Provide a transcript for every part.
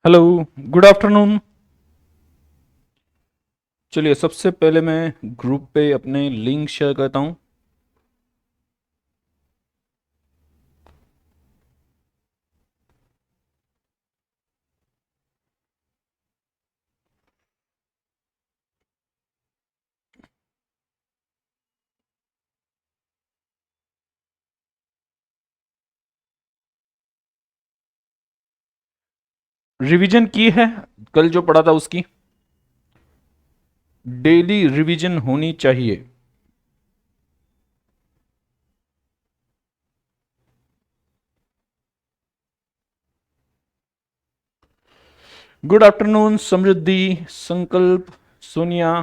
Hello, good afternoon. चलिए, सबसे पहले मैं ग्रुप पे अपने लिंक शेयर करता हूँ। रिवीजन की है कल जो पढ़ा था उसकी? डेली रिवीजन होनी चाहिए। गुड आफ्टरनून समृद्धि, संकल्प, सोनिया।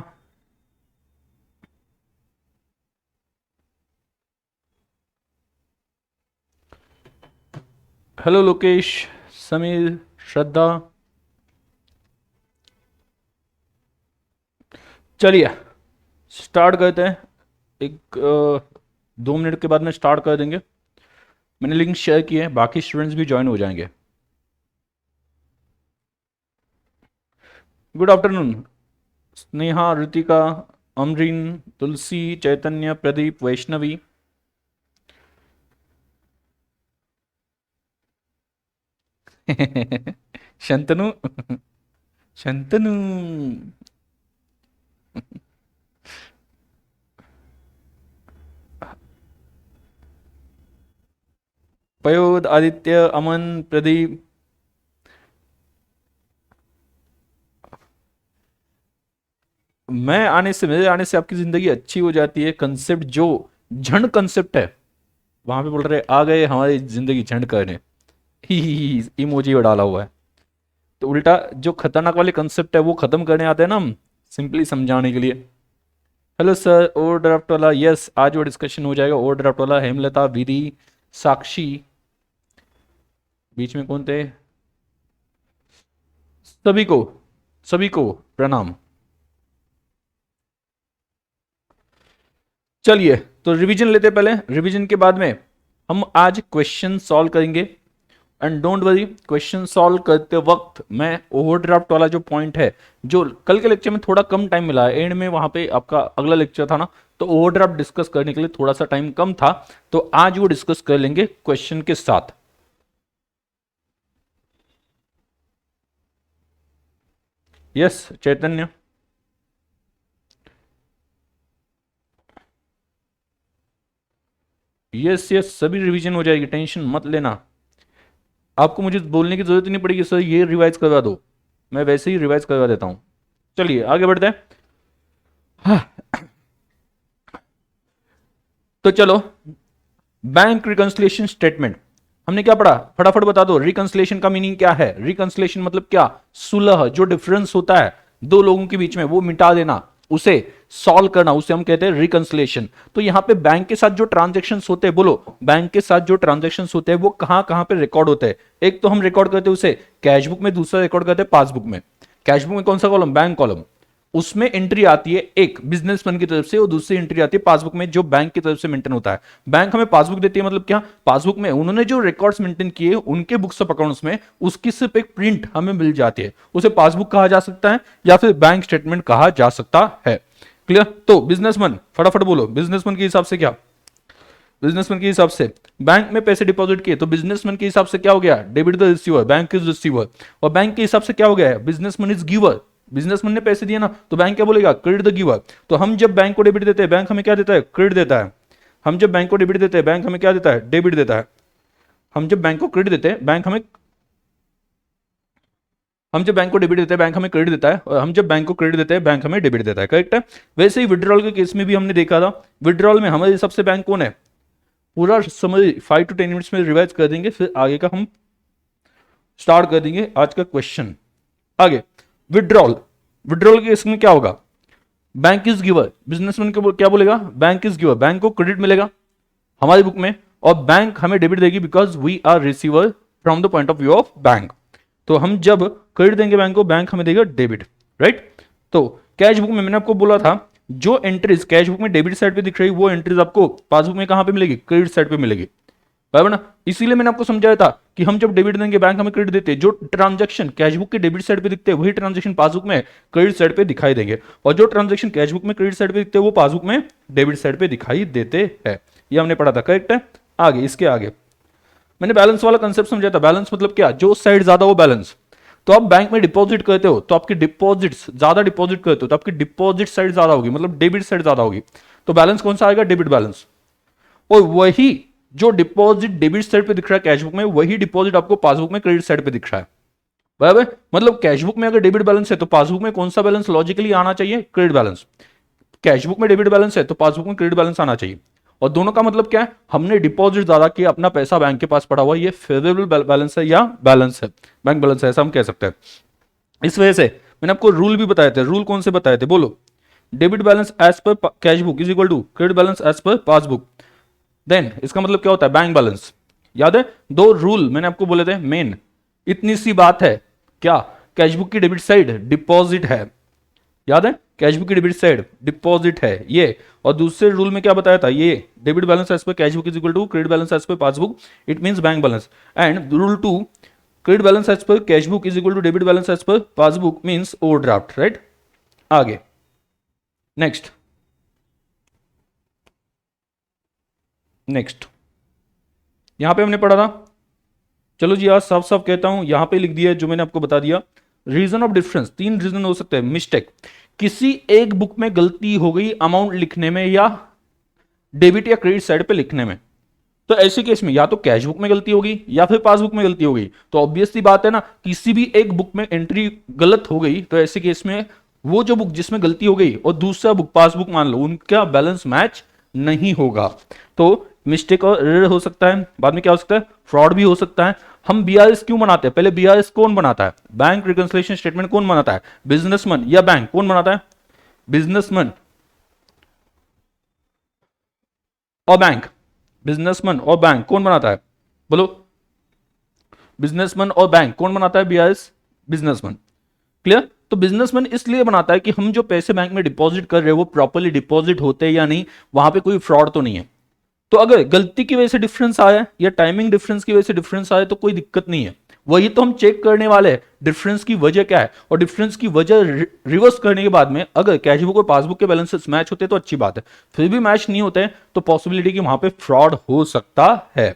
हेलो लोकेश, समीर, श्रद्धा। चलिए स्टार्ट करते हैं। एक 2 मिनट के बाद में स्टार्ट कर देंगे। मैंने लिंक शेयर किए हैं, बाकी स्टूडेंट्स भी ज्वाइन हो जाएंगे। गुड आफ्टरनून स्नेहा, ऋतिका, अमरीन, तुलसी, चैतन्य, प्रदीप, वैष्णवी। शंतनु, शंतनु। पयोद, आदित्य, अमन, प्रदीप। मैं आने से, मेरे आने से आपकी जिंदगी अच्छी हो जाती है। कंसेप्ट जो झंड कंसेप्ट है, वहां पे बोल रहे आ गए हमारी जिंदगी झंड करने। ही इमोजी डाला हुआ है। तो उल्टा जो खतरनाक वाले कंसेप्ट है वो खत्म करने आते हैं ना हम, सिंपली समझाने के लिए। हेलो सर, ओवर ड्राफ्ट वाला, यस आज वो डिस्कशन हो जाएगा। ओवर ड्राफ्ट वाला हेमलता, विधि, साक्षी। बीच में कौन थे? सभी को, सभी को प्रणाम। चलिए तो रिवीजन लेते हैं। पहले रिवीजन के बाद में हम आज क्वेश्चन सॉल्व करेंगे। And don't worry, question solve करते वक्त मैं ओवरड्राफ्ट वाला जो पॉइंट है, जो कल के लेक्चर में थोड़ा कम टाइम मिला है, एंड में वहां पे आपका अगला लेक्चर था ना, तो ओवरड्राफ्ट डिस्कस करने के लिए थोड़ा सा टाइम कम था, तो आज वो डिस्कस कर लेंगे क्वेश्चन के साथ। यस चैतन्य। यस यस, सभी रिवीजन हो जाएगी, टेंशन मत लेना। आपको मुझे बोलने की जरूरत ही नहीं पड़ेगी सर ये रिवाइज करवा दो, मैं वैसे ही रिवाइज करवा देता हूं। चलिए आगे बढ़ते हैं। हाँ, तो चलो, बैंक रिकंसिलिएशन स्टेटमेंट हमने क्या पढ़ा, फटाफट बता दो। रिकंसिलिएशन का मीनिंग क्या है? रिकंसिलिएशन मतलब क्या? सुलह, जो डिफरेंस होता है दो लोगों के बीच में वो मिटा देना, उसे सॉल्व करना, उसे हम कहते हैं रिकंसिलिएशन। तो यहां पे बैंक के साथ जो ट्रांजेक्शन होते हैं, बोलो, बैंक के साथ जो ट्रांजेक्शन होते हैं वो कहां कहां पे रिकॉर्ड होते हैं? एक तो हम रिकॉर्ड करते हैं उसे कैश बुक में, दूसरा रिकॉर्ड करते हैं पासबुक में। कैश बुक में कौन सा कॉलम? Bank column. उसमें एंट्री आती है एक बिजनेसमैन की तरफ से और दूसरी एंट्री आती है पासबुक में जो बैंक की तरफ से मेंटेन होता है। बैंक हमें पासबुक देती है, मतलब क्या? पासबुक में उन्होंने जो रिकॉर्ड्स मेंटेन किए उनके बुक्स ऑफ अकाउंट्स में उसकी सिर्फ एक प्रिंट हमें मिल जाती है। उसे पासबुक कहा जा सकता है या फिर बैंक स्टेटमेंट कहा जा सकता है। क्लियर? तो बिजनेसमैन, फटाफट बोलो, बिजनेसमैन के हिसाब से क्या? बिजनेसमैन के हिसाब से बैंक में पैसे डिपॉजिट किए तो बिजनेसमैन के हिसाब से क्या हो गया? Debit the receiver, bank is receiver. और बैंक के हिसाब से क्या हो गया है? Businessman is giver. बिजनेसमैन ने पैसे दिए ना, तो बैंक क्या बोलेगा? Credit the giver. तो हम जब बैंक को डेबिट देते हैं, बैंक हमें क्या देता है? क्रेडिट देता है। हम जब बैंक को डेबिट देते हैं, बैंक हमें क्या देता है? डेबिट देता है। हम जब बैंक को क्रेडिट देते हैं, बैंक हमें, हम जब बैंक को डेबिट देते हैं बैंक हमें क्रेडिट देता है, और हम जब बैंक को क्रेडिट देते हैं बैंक हमें डेबिट देता है। करेक्ट है? वैसे ही विड्रॉल के केस में भी हमने देखा था, विड्रॉल में हमारे हिसाब से बैंक कौन है? पूरा समझ 5 to 10 मिनट्स में रिवाइज कर देंगे, फिर आगे का हम स्टार्ट कर देंगे आज का क्वेश्चन। आगे विड्रॉल, विड्रॉल के केस में क्या होगा? बैंक इज गिवर, बिजनेसमैन को क्या बोलेगा? बैंक इज गिवर, बैंक को क्रेडिट मिलेगा हमारी बुक में, और बैंक हमें डेबिट देगी because we are receiver from the point of view of bank. तो हम जब क्रेडिट देंगे बैंक को, बैंक हमें देगा डेबिट। राइट? तो कैश बुक में मैंने आपको बोला था, जो एंट्रीज कैश बुक में डेबिट साइड पे दिख रही वो एंट्रीज आपको पासबुक में कहां पे मिलेगी? क्रेडिट साइड पे मिलेगी। बराबर ना। इसीलिए मैंने आपको समझाया था कि हम जब डेबिट देंगे बैंक हमें क्रेडिट देते हैं, जो ट्रांजैक्शन कैशबुक के डेबिट साइड पे दिखते हैं वही ट्रांजैक्शन पासबुक में क्रेडिट साइड पे दिखाई देंगे, और जो ट्रांजैक्शन कैशबुक में क्रेडिट साइड पे दिखते हैं वो पासबुक में डेबिट साइड पे दिखाई देते हैं। ये हमने पढ़ा था, करेक्ट है। आगे, इसके आगे मैंने बैलेंस वाला कंसेप्ट समझाया था। बैलेंस मतलब क्या, जो साइड ज्यादा वो बैलेंस। तो आप बैंक में डिपॉजिट करते हो तो आपकी डिपॉजिट्स ज्यादा डिपॉजिट करते हो तो आपकी डिपॉजिट साइड ज्यादा होगी, मतलब डेबिट साइड ज्यादा होगी। तो बैलेंस कौन सा आएगा, डेबिट बैलेंस। और वही जो डिपॉजिट डेबिट साइड पे दिख रहा है कैशबुक में, वही डिपॉजिट आपको पासबुक में क्रेडिट साइड पे दिख रहा है, बराबर। मतलब कैशबुक में अगर डेबिट बैलेंस है तो पासबुक में कौन सा बैलेंस लॉजिकली आना चाहिए, क्रेडिट बैलेंस। कैशबुक में डेबिट बैलेंस है तो पासबुक में क्रेडिट बैलेंस आना चाहिए। और दोनों का मतलब क्या है, हमने डिपॉजिट ज्यादा किया, अपना पैसा बैंक के पास पड़ा हुआ, ये फेवरेबल बैलेंस है या बैलेंस है, बैंक बैलेंस है, ऐसा हम कह सकते हैं। इस वजह से मैंने आपको रूल भी बताए थे। रूल कौन से बताए थे, बोलो। Debit balance as per cashbook is equal to credit balance as per passbook. Then इसका मतलब क्या होता है, बैंक बैलेंस। याद है, दो रूल मैंने आपको बोले थे मेन। इतनी सी बात है, क्या, कैशबुक की डेबिट साइड डिपॉजिट है, याद है, कैशबुक की डेबिट साइड डिपॉजिट है ये। और दूसरे रूल में क्या बताया था, ये debit balance as per cashbook is equal to credit balance as per passbook, it means bank balance. And rule 2, credit balance as per cashbook is equal to debit balance as per passbook means overdraft, right. आगे next यहां पे हमने पढ़ा था, चलो जी आज साफ साफ कहता हूं, यहां पे लिख दिया है जो मैंने आपको बता दिया। रीजन ऑफ डिफरेंस, 3 रीजन हो सकते हैं। मिस्टेक, किसी एक बुक में गलती हो गई अमाउंट लिखने में या डेबिट या क्रेडिट साइड पे लिखने में। तो ऐसे केस में या तो कैश बुक में गलती होगी या फिर पासबुक में गलती होगी। तो ऑब्वियसली बात है ना, किसी भी एक बुक में एंट्री गलत हो गई तो ऐसे केस में वो जो बुक जिसमें गलती हो गई और दूसरा बुक पासबुक मान लो, उनका बैलेंस मैच नहीं होगा। तो मिस्टेक और एरर हो सकता है, बाद में क्या हो सकता है, फ्रॉड भी हो सकता है। हम बीआरएस क्यों बनाते हैं, पहले बीआरएस कौन बनाता है, बैंक रिकंसिलिएशन स्टेटमेंट कौन बनाता है, बिजनेसमैन या बैंक, कौन बनाता है, बिजनेसमैन और बैंक। बिजनेसमैन और बैंक कौन बनाता है, बोलो। बिजनेसमैन और बैंक कौन बनाता है, बीआरएस, बिजनेसमैन। क्लियर। तो बिजनेसमैन इसलिए बनाता है कि हम जो पैसे बैंक में डिपॉजिट कर रहे हैं वो प्रॉपर्ली डिपॉजिट होते हैं या नहीं, वहां पे कोई फ्रॉड तो नहीं है। तो अगर गलती की वजह से डिफरेंस आया या टाइमिंग डिफरेंस की वजह से डिफरेंस आया तो कोई दिक्कत नहीं है, वही तो हम चेक करने वाले हैं डिफरेंस की वजह क्या है। और डिफरेंस की वजह रिवर्स करने के बाद में अगर कैशबुक और पासबुक के बैलेंसेस मैच होते तो अच्छी बात है, फिर भी मैच नहीं होते तो पॉसिबिलिटी कि वहां पे फ्रॉड हो सकता है।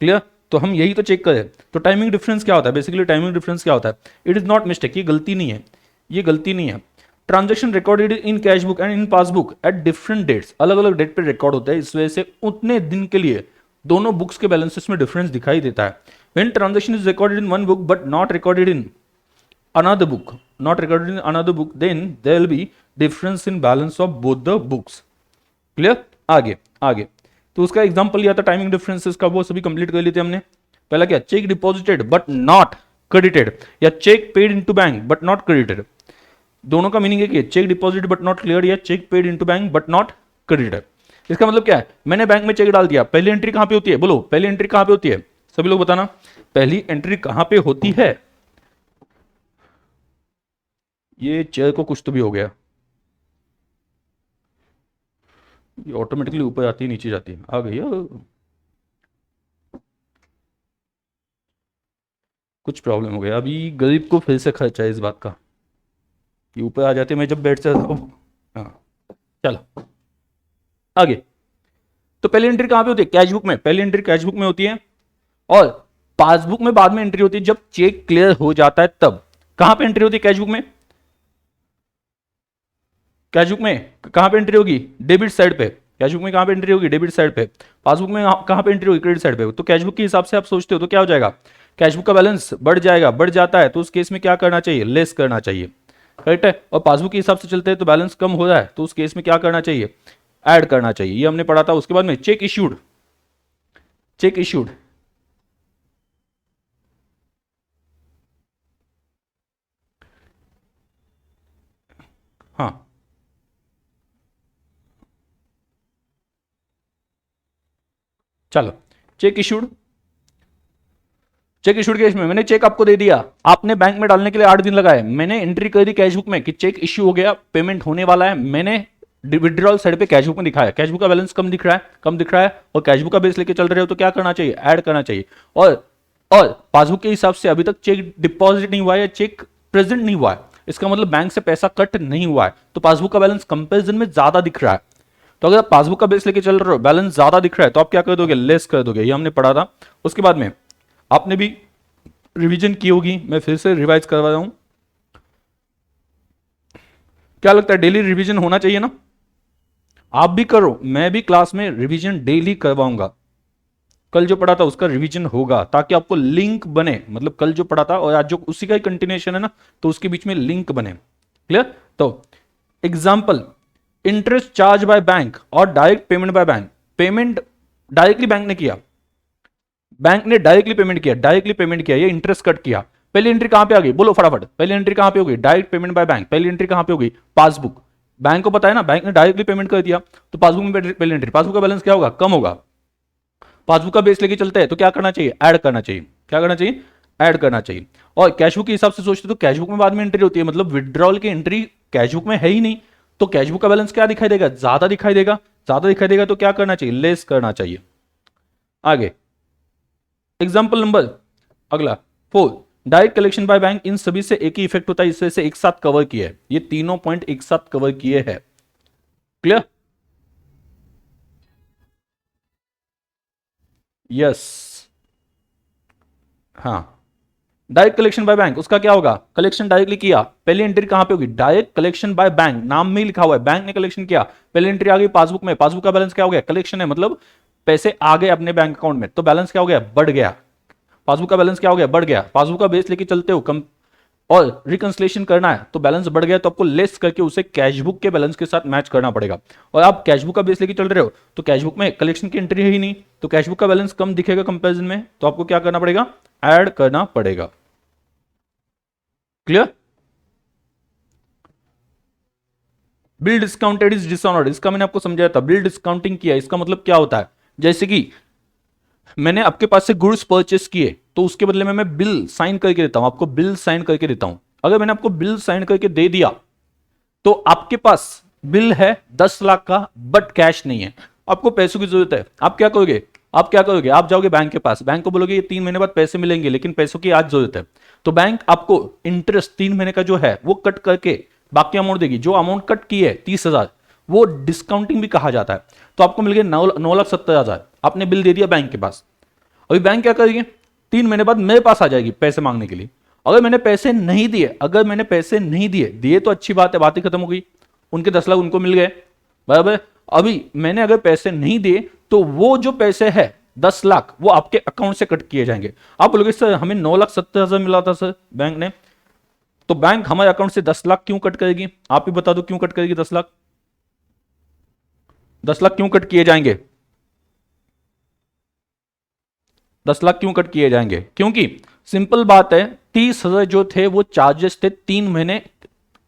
क्लियर। तो हम यही तो चेक करें। तो टाइमिंग डिफरेंस क्या होता है, बेसिकली टाइमिंग डिफरेंस क्या होता है, इट इज नॉट मिस्टेक, ये गलती नहीं है, ये गलती नहीं है। Transaction recorded in cashbook and in passbook at different dates, अलग अलग डेट पे रिकॉर्ड होता है, इस वजह से उतने दिन के लिए दोनों बुक्स के बैलेंसेस में डिफरेंस दिखाई देता है। When transaction is recorded in one book but not recorded in another book, not recorded in another book, then there will be difference in balance of both the books. Clear. आगे आगे तो उसका example लिया था timing differences का, वो सभी complete कर लिए थे हमने। पहला क्या, cheque deposited but not credited या cheque paid into bank but not credited. दोनों का मीनिंग है कि cheque deposit but not clear या cheque paid into bank but not credited. इसका मतलब क्या है, मैंने बैंक में चेक डाल दिया, पहली एंट्री कहां पे होती है, बोलो पहली एंट्री कहां पे होती है, सभी लोग बताना, पहली एंट्री कहां पे होती है। ये चेयर को कुछ तो भी हो गया, ये ऑटोमेटिकली ऊपर आती है नीचे जाती है, आ गई है। कुछ प्रॉब्लम हो गया, अभी गरीब को फिर से खर्चा है इस बात का, ये ऊपर आ जाते मैं जब बैठ जाता हूँ। हाँ चलो आगे। तो पहली एंट्री कहां पे होती है, कैशबुक में, पहली एंट्री कैशबुक में होती है और पासबुक में बाद में एंट्री होती है जब चेक क्लियर हो जाता है तब। कहां पे एंट्री होती है कैशबुक में, कैशबुक में कहां पे एंट्री होगी, डेबिट साइड पे। कैशबुक में कहां पे एंट्री होगी, डेबिट साइड पे। पासबुक में कहां पे एंट्री होगी, क्रेडिट साइड पे। तो कैशबुक के हिसाब से आप सोचते हो तो क्या हो जाएगा, कैशबुक का बैलेंस बढ़ जाएगा, बढ़ जाता है तो उस केस में क्या करना चाहिए, लेस करना चाहिए, करेक्ट है। और पासबुक के हिसाब से चलते हैं तो बैलेंस कम हो रहा है तो उस केस में क्या करना चाहिए, ऐड करना चाहिए, ये हमने पढ़ा था। उसके बाद में चेक इश्यूड, चेक इश्यूड, हाँ चलो, check issued, check issued case में मैंने चेक आपको दे दिया, आपने बैंक में डालने के लिए 8 दिन लगाए, मैंने एंट्री कर दी कैशबुक में कि चेक इश्यू हो गया, पेमेंट होने वाला है, मैंने विड्रॉल साइड पे कैश बुक में दिखाया, कैश बुक का बैलेंस कम दिख रहा है, कम दिख रहा है, और कैश बुक का बेस लेके चल रहे हो तो क्या करना चाहिए, ऐड करना चाहिए। और पासबुक के हिसाब से अभी तक चेक डिपॉजिट नहीं हुआ है या चेक प्रेजेंट नहीं हुआ है, इसका मतलब बैंक से पैसा कट नहीं हुआ है, तो पासबुक का बैलेंस कंपैरिजन में ज्यादा दिख रहा है। तो अगर आप पासबुक का बेस लेके चल रहे हो, बैलेंस ज्यादा दिख रहा है, तो आप क्या कर दोगे, लेस कर दोगे। ये हमने पढ़ा था। उसके बाद में आपने भी रिवीजन की होगी, मैं फिर से रिवाइज करवा रहा हूं। क्या लगता है डेली रिवीजन होना चाहिए ना? आप भी करो, मैं भी क्लास में रिवीजन डेली करवाऊंगा। कल जो पढ़ा था उसका रिवीजन होगा, ताकि आपको लिंक बने, मतलब कल जो पढ़ा था और आज जो उसी का ही कंटिन्यूएशन है ना, तो उसके बीच में लिंक बने। क्लियर? तो example, interest charge by bank और direct payment by bank. Payment directly bank ने किया, बैंक ने डायरेक्टली पेमेंट किया, ये इंटरेस्ट कट किया। पहली एंट्री कहां पे आ गई, बोलो फटाफट, पहली एंट्री कहां पे होगी, डायरेक्ट पेमेंट बाय बैंक। पहली एंट्री कहां पे होगी, पासबुक। बैंक को पता है ना, बैंक ने डायरेक्टली पेमेंट कर दिया, तो पासबुक में पहली एंट्री, पासबुक का बैलेंस क्या होगा, कम होगा। पासबुक का बेस लेके चलते हैं तो क्या करना चाहिए, ऐड करना चाहिए। क्या करना चाहिए, ऐड करना चाहिए। और कैशबुक के हिसाब से सोचते तो कैशबुक में बाद में एंट्री होती है, मतलब विड्रॉल की एंट्री कैशबुक में है ही नहीं, तो कैशबुक का बैलेंस क्या दिखाई देगा, ज्यादा दिखाई देगा। ज्यादा दिखाई देगा तो क्या करना चाहिए, लेस करना चाहिए। आगे एग्जाम्पल नंबर अगला 4, डायरेक्ट कलेक्शन बाय बैंक। इन सभी से एक ही इफेक्ट होता है, इस वजह से एक साथ कवर किए है, ये तीनों पॉइंट एक साथ कवर किए हैं। क्लियर? यस। हाँ, डायरेक्ट कलेक्शन बाय बैंक, उसका क्या होगा, कलेक्शन डायरेक्टली किया, पहली एंट्री कहां पे होगी, डायरेक्ट कलेक्शन बाय बैंक, नाम में ही लिखा हुआ है बैंक ने कलेक्शन किया, पहली एंट्री आ गई पासबुक में। पासबुक का बैलेंस क्या हो गया, कलेक्शन है, मतलब पैसे आ गए अपने बैंक अकाउंट में, तो बैलेंस क्या हो गया, बढ़ गया। पासबुक का बैलेंस क्या हो गया, बढ़ गया। पासबुक का बेस लेके चलते हो कम और रिकंसलेशन करना है, तो बैलेंस बढ़ गया, तो आपको लेस करके उसे कैशबुक के बैलेंस के साथ मैच करना पड़ेगा। और आप कैशबुक का बेस लेके चल रहे हो तो कैशबुक में कलेक्शन की एंट्री है ही नहीं, तो कैशबुक का बैलेंस कम दिखेगा कंपैरिजन में, तो आपको क्या करना पड़ेगा, ऐड करना पड़ेगा। Clear? Bill discounted is dishonoured, इसका मैंने आपको समझाया था, बिल डिस्काउंटिंग किया, इसका मतलब क्या होता है, जैसे कि मैंने आपके पास से गुड्स परचेस किए, तो उसके बदले में मैं बिल साइन करके देता हूं, आपको बिल साइन करके देता हूं। अगर मैंने आपको बिल साइन करके दे दिया, तो आपके पास बिल है 10 लाख का, बट कैश नहीं है, आपको पैसों की जरूरत है, आप क्या करोगे, आप जाओगे बैंक के पास, बैंक को बोलोगे ये 3 महीने बाद पैसे मिलेंगे, लेकिन पैसों की आज जरूरत है, तो बैंक आपको इंटरेस्ट 3 महीने का जो है वो कट करके बाकी अमाउंट देगी। जो अमाउंट कट की है 30,000, वो डिस्काउंटिंग भी कहा जाता है। तो आपको मिल गया 9,70,000, आपने बिल दे दिया बैंक के पास। अभी बैंक क्या करेगी, 3 महीने बाद मेरे पास आ जाएगी पैसे मांगने के लिए। अगर मैंने पैसे नहीं दिए, दिए तो अच्छी बात है, बात ही खत्म हो गई, उनके 10 लाख उनको मिल गए, बराबर। अभी मैंने अगर पैसे नहीं दिए, तो वो जो पैसे है 10 लाख, वो आपके अकाउंट से कट किए जाएंगे। आप बोलोगे सर हमें 9,70,000 मिला था सर बैंक ने, तो बैंक हमारे अकाउंट से 10 लाख क्यों कट करेगी, आप ही बता दो क्यों कट करेगी 10 लाख, 10 लाख क्यों कट किए जाएंगे, 10 लाख क्यों कट किए जाएंगे, क्योंकि सिंपल बात है, 30,000 जो थे वो चार्जेस थे 3 महीने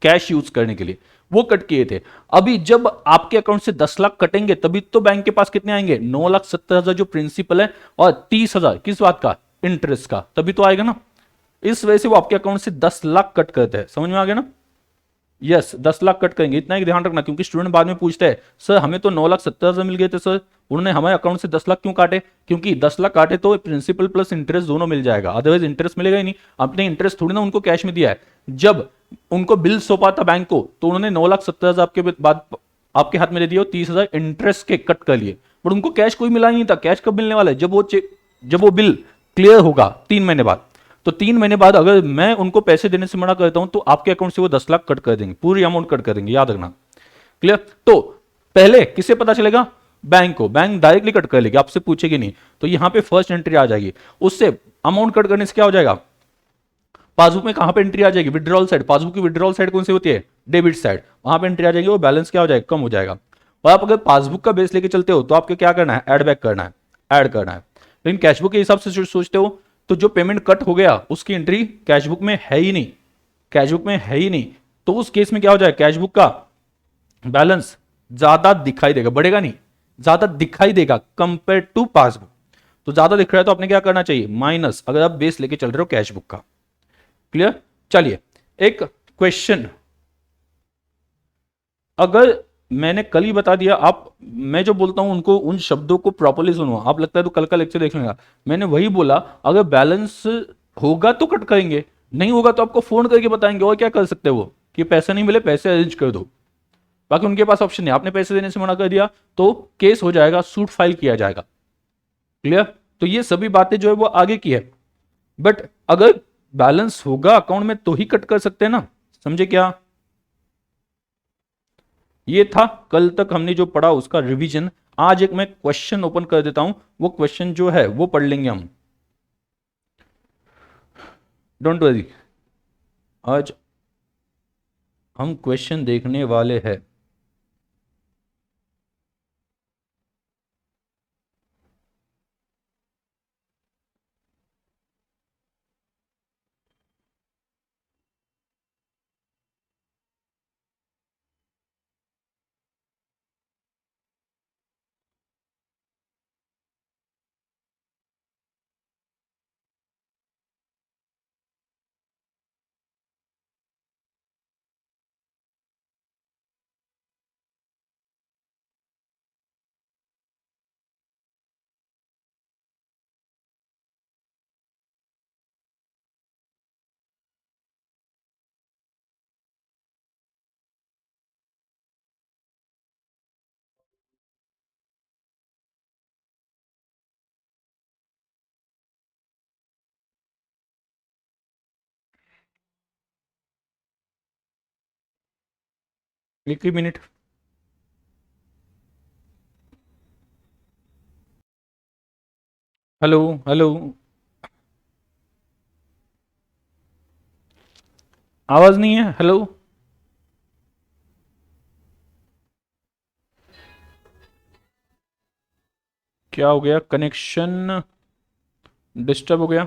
कैश यूज करने के लिए, वो कट किए थे। अभी जब आपके अकाउंट से 10 लाख कटेंगे, तभी तो बैंक के पास कितने आएंगे, 9,70,000 जो प्रिंसिपल है, और 30,000 किस बात का, इंटरेस्ट का, तभी तो आएगा ना। इस वजह से वो आपके अकाउंट से 10 लाख कट करते हैं, समझ में आ गया ना। यस, 10 लाख कट करेंगे, इतना ही ध्यान रखना, क्योंकि स्टूडेंट बाद में पूछते हैं सर हमें तो 9,70,000 मिल गए थे सर, उन्होंने हमारे अकाउंट से 10 लाख क्यों काटे, क्योंकि 10 लाख काटे तो प्रिंसिपल प्लस इंटरेस्ट दोनों मिल जाएगा, अदरवाइज इंटरेस्ट मिलेगा ही नहीं। आपने इंटरेस्ट थोड़ी ना उनको कैश में दिया है। जब उनको बिल सौंपा था बैंक को, तो उन्होंने 9,70,000 आपके बाद आपके हाथ में दे दिया, 30,000 इंटरेस्ट के कट कर लिए, बट उनको कैश कोई मिला ही नहीं था। कैश कब मिलने वाला है, जब वो बिल क्लियर होगा 3 महीने बाद। तो 3 महीने बाद अगर मैं उनको पैसे देने से मना करता हूं, तो आपके अकाउंट से वो 10 लाख कट कर देंगे, पूरी अमाउंट कट कर देंगे, याद रखना। क्लियर? तो पहले किसे पता चलेगा, बैंक को, बैंक डायरेक्टली कट कर लेगी, आपसे पूछेगी नहीं, तो यहां पे फर्स्ट एंट्री आ जाएगी। उससे अमाउंट कट करने से क्या हो जाएगा, पासबुक में कहां पे एंट्री आ जाएगी, विड्रॉल साइड। पासबुक की विड्रॉल साइड कौन सी होती है, डेबिट साइड, वहां पे एंट्री आ जाएगी, वो बैलेंस क्या हो जाएगा, कम हो जाएगा। और आप अगर पासबुक का बेस लेके चलते हो, तो आपको क्या करना है, एड बैक करना है, ऐड करना है। लेकिन कैशबुक के हिसाब से सोचते हो, तो जो पेमेंट कट हो गया उसकी एंट्री कैशबुक में है ही नहीं, तो उस केस में क्या हो जाएगा, कैशबुक का बैलेंस ज्यादा दिखाई देगा, बढ़ेगा नहीं, ज्यादा दिखाई देगा कंपेयर टू पासबुक। तो ज्यादा दिख रहा है तो आपने क्या करना चाहिए, माइनस, अगर आप बेस लेके चल रहे हो कैशबुक का। क्लियर? चलिए एक क्वेश्चन, अगर मैंने कल ही बता दिया। आप, मैं जो बोलता हूं उनको, उन शब्दों को प्रॉपर्ली सुनो। आप लगता है तो कल का लेक्चर देख लेगा। मैंने वही बोला, अगर बैलेंस होगा तो कट करेंगे, नहीं होगा तो आपको फोन करके बताएंगे। और क्या कर सकते हैं वो, कि पैसे नहीं मिले, पैसे अरेंज कर दो। बाकी उनके पास ऑप्शन नहीं, आपने पैसे देने से मना कर दिया तो केस हो जाएगा, सूट फाइल किया जाएगा। क्लियर? तो ये सभी बातें जो है वो आगे की है। बट अगर बैलेंस होगा अकाउंट में तो ही कट कर सकते हैं ना। समझे क्या? ये था कल तक हमने जो पढ़ा उसका रिवीजन। आज एक मैं क्वेश्चन ओपन कर देता हूं, वो क्वेश्चन जो है वो पढ़ लेंगे हम। डोंट वरी, आज हम क्वेश्चन देखने वाले हैं। एक ही मिनट। हेलो, हेलो, आवाज नहीं है? हेलो, क्या हो गया? कनेक्शन डिस्टर्ब हो गया?